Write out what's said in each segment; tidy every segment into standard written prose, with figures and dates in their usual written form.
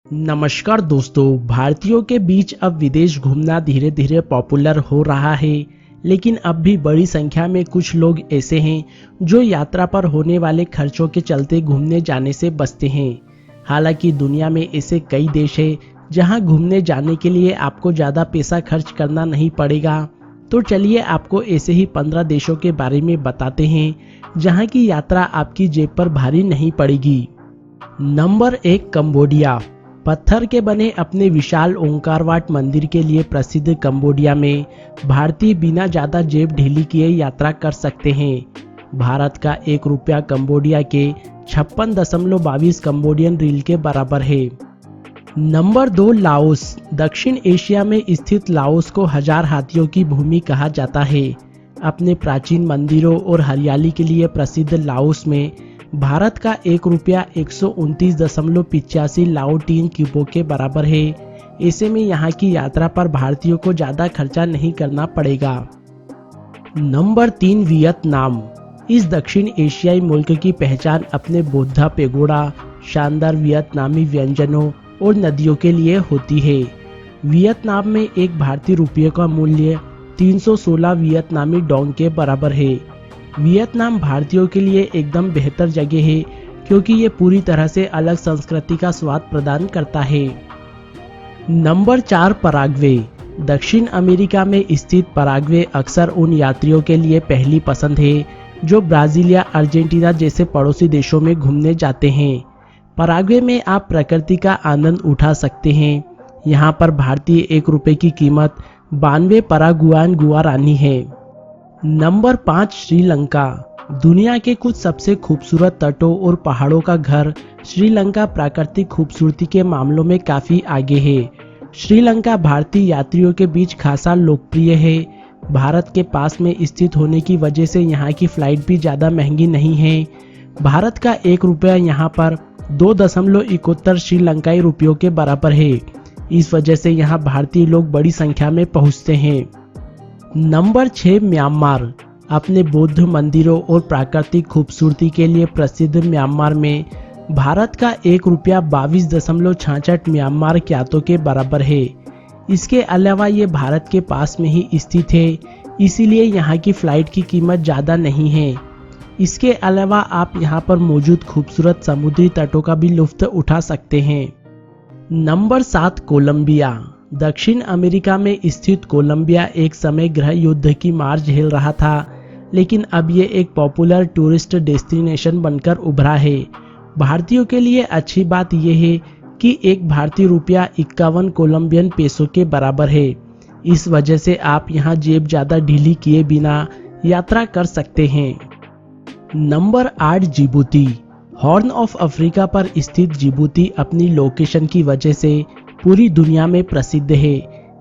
नमस्कार दोस्तों। भारतीयों के बीच अब विदेश घूमना धीरे धीरे पॉपुलर हो रहा है, लेकिन अब भी बड़ी संख्या में कुछ लोग ऐसे हैं जो यात्रा पर होने वाले खर्चों के चलते घूमने जाने से बचते हैं। हालांकि दुनिया में ऐसे कई देश हैं जहां घूमने जाने के लिए आपको ज़्यादा पैसा खर्च करना नहीं पड़ेगा। तो चलिए आपको ऐसे ही 15 देशों के बारे में बताते हैं जहां की यात्रा आपकी जेब पर भारी नहीं पड़ेगी। Number 1, Cambodia. पत्थर के बने अपने विशाल ओंकारवाट मंदिर के लिए प्रसिद्ध कंबोडिया में भारतीय बिना ज्यादा जेब ढीली किए यात्रा कर सकते हैं। भारत का 1 रुपया कंबोडिया के 56.22 कंबोडियन रील के बराबर है। Number 2, Laos. दक्षिण एशिया में स्थित लाओस को 1000 हाथियों की भूमि कहा जाता है। अपने प्राचीन मंदिरों और हरियाली के लिए प्रसिद्ध लाओस में भारत का 1 रुपया 129.85 लाओ-टीन क्यूबों के बराबर है। ऐसे में यहाँ की यात्रा पर भारतीयों को ज्यादा खर्चा नहीं करना पड़ेगा। Number 3, Vietnam. इस दक्षिण एशियाई मुल्क की पहचान अपने बुद्धा पेगोडा, शानदार वियतनामी व्यंजनों और नदियों के लिए होती है। वियतनाम में एक भारतीय रुपये का मूल्य 316 वियतनामी डोंग के बराबर है। वियतनाम भारतीयों के लिए एकदम बेहतर जगह है क्योंकि ये पूरी तरह से अलग संस्कृति का स्वाद प्रदान करता है। Number 4, Paraguay. दक्षिण अमेरिका में स्थित पराग्वे अक्सर उन यात्रियों के लिए पहली पसंद है जो ब्राजील या अर्जेंटीना जैसे पड़ोसी देशों में घूमने जाते हैं। पराग्वे में आप प्रकृति का आनंद उठा सकते हैं। यहाँ पर भारतीय 1 रुपये की कीमत 92 परागुआन गुआरानी है। नंबर 5, श्रीलंका। दुनिया के कुछ सबसे खूबसूरत तटों और पहाड़ों का घर श्रीलंका प्राकृतिक खूबसूरती के मामलों में काफी आगे है। श्रीलंका भारतीय यात्रियों के बीच खासा लोकप्रिय है। भारत के पास में स्थित होने की वजह से यहाँ की फ्लाइट भी ज्यादा महंगी नहीं है। भारत का 1 रुपया यहाँ पर 2.71 श्रीलंकाई रुपयों के बराबर है। इस वजह से यहाँ भारतीय लोग बड़ी संख्या में पहुँचते हैं। Number 6, Myanmar. अपने बौद्ध मंदिरों और प्राकृतिक खूबसूरती के लिए प्रसिद्ध म्यांमार में भारत का 1 रुपया 22.66 म्यांमार क्यातों के बराबर है। इसके अलावा ये भारत के पास में ही स्थित है, इसीलिए यहाँ की फ्लाइट की कीमत ज़्यादा नहीं है। इसके अलावा आप यहाँ पर मौजूद खूबसूरत समुद्री तटों का भी लुत्फ उठा सकते हैं। Number 7, Colombia. दक्षिण अमेरिका में स्थित कोलंबिया एक समय गृह युद्ध की मार झेल रहा था, लेकिन अब ये एक पॉपुलर टूरिस्ट डेस्टिनेशन बनकर उभरा है। भारतीयों के लिए अच्छी बात यह है कि 1 भारतीय रुपया 51 कोलंबियन पेसो के बराबर है। इस वजह से आप यहाँ जेब ज़्यादा ढीली किए बिना यात्रा कर सकते हैं। Number 8, Djibouti. Horn of Africa पर स्थित जिबूती अपनी लोकेशन की वजह से पूरी दुनिया में प्रसिद्ध है।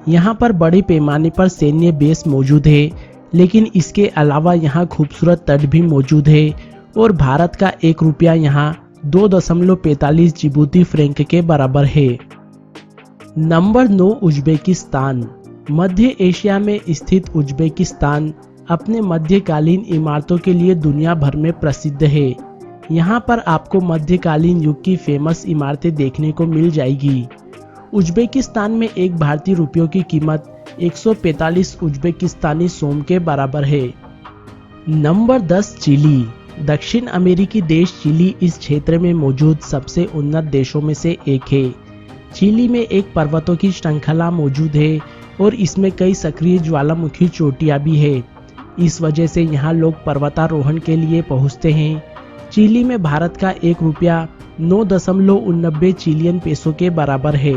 यहाँ पर बड़े पैमाने पर सैन्य बेस मौजूद है, लेकिन इसके अलावा यहाँ खूबसूरत तट भी मौजूद है और भारत का 1 रुपया यहाँ 2.45 जिबूती फ्रैंक के बराबर है। Number 9, Uzbekistan. मध्य एशिया में स्थित उज्बेकिस्तान अपने मध्यकालीन इमारतों के लिए दुनिया भर में प्रसिद्ध है। यहाँ पर आपको मध्यकालीन युग की फेमस इमारतें देखने को मिल जाएगी। उज्बेकिस्तान में 1 भारतीय रुपयों की कीमत 145 उज्बेकिस्तानी सोम के बराबर है। Number 10, Chile. दक्षिण अमेरिकी देश चिली इस क्षेत्र में मौजूद सबसे उन्नत देशों में से एक है। चिली में एक पर्वतों की श्रृंखला मौजूद है और इसमें कई सक्रिय ज्वालामुखी चोटियां भी है। इस वजह से यहाँ लोग पर्वतारोहण के लिए पहुँचते हैं। चिली में भारत का 1 रुपया 9.89 चिलियन पेसो के बराबर है।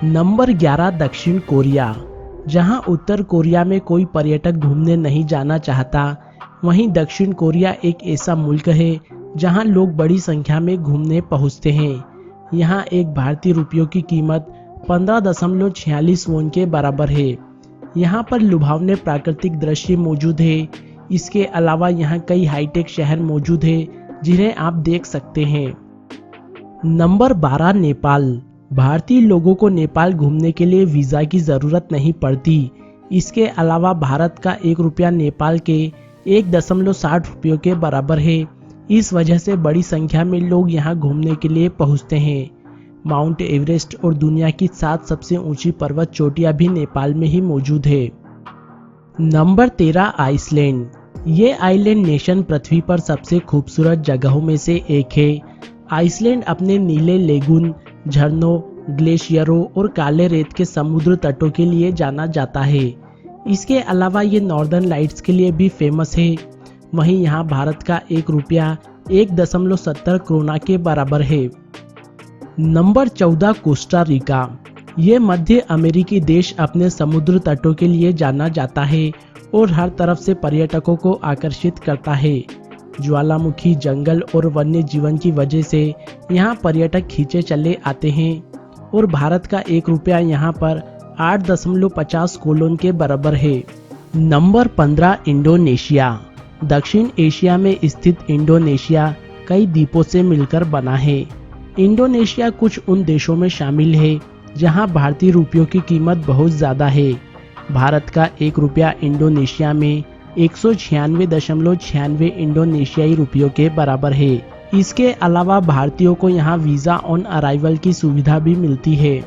नंबर 11, दक्षिण कोरिया। जहां उत्तर कोरिया में कोई पर्यटक घूमने नहीं जाना चाहता, वहीं दक्षिण कोरिया एक ऐसा मुल्क है जहां लोग बड़ी संख्या में घूमने पहुंचते हैं। यहां 1 भारतीय रुपयों की कीमत 15.46 वॉन के बराबर है। यहां पर लुभावने प्राकृतिक दृश्य मौजूद है। इसके अलावा यहां कई हाईटेक शहर मौजूद है जिन्हें आप देख सकते हैं। नंबर 12, नेपाल। भारतीय लोगों को नेपाल घूमने के लिए वीज़ा की ज़रूरत नहीं पड़ती। इसके अलावा भारत का 1 रुपया नेपाल के 1.60 रुपयों के बराबर है। इस वजह से बड़ी संख्या में लोग यहाँ घूमने के लिए पहुँचते हैं। माउंट एवरेस्ट और दुनिया की 7 सबसे ऊंची पर्वत चोटियां भी नेपाल में ही मौजूद है। Number 13 Iceland. ये आइलैंड नेशन पृथ्वी पर सबसे खूबसूरत जगहों में से एक है। आइसलैंड अपने नीले लेगून, झरनों, ग्लेशियरों और काले रेत के समुद्र तटों के लिए जाना जाता है। इसके अलावा ये नॉर्दर्न लाइट्स के लिए भी फेमस है। वहीं यहाँ भारत का 1 रुपया 1.70 क्रोना के बराबर है। Number 14 Costa Rica. ये मध्य अमेरिकी देश अपने समुद्र तटों के लिए जाना जाता है और हर तरफ से पर्यटकों को आकर्षित करता है। ज्वालामुखी, जंगल और वन्य जीवन की वजह से यहाँ पर्यटक खींचे चले आते हैं और भारत का 1 रुपया यहाँ पर 8.50 कोलोन के बराबर है। Number 15 Indonesia. दक्षिण एशिया में स्थित इंडोनेशिया कई द्वीपों से मिलकर बना है। इंडोनेशिया कुछ उन देशों में शामिल है जहां भारतीय रुपयों की कीमत बहुत ज़्यादा है। भारत का 1 रुपया इंडोनेशिया में 196.96 इंडोनेशियाई रुपयों के बराबर है। इसके अलावा भारतीयों को यहाँ वीज़ा ऑन अराइवल की सुविधा भी मिलती है।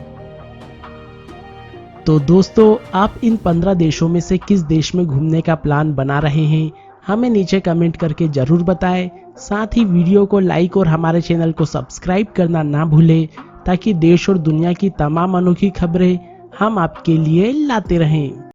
तो दोस्तों, आप इन 15 देशों में से किस देश में घूमने का प्लान बना रहे हैं, हमें नीचे कमेंट करके जरूर बताएं। साथ ही वीडियो को लाइक और हमारे चैनल को सब्सक्राइब करना ना भूलें, ताकि देश और दुनिया की तमाम अनोखी खबरें हम आपके लिए लाते रहें।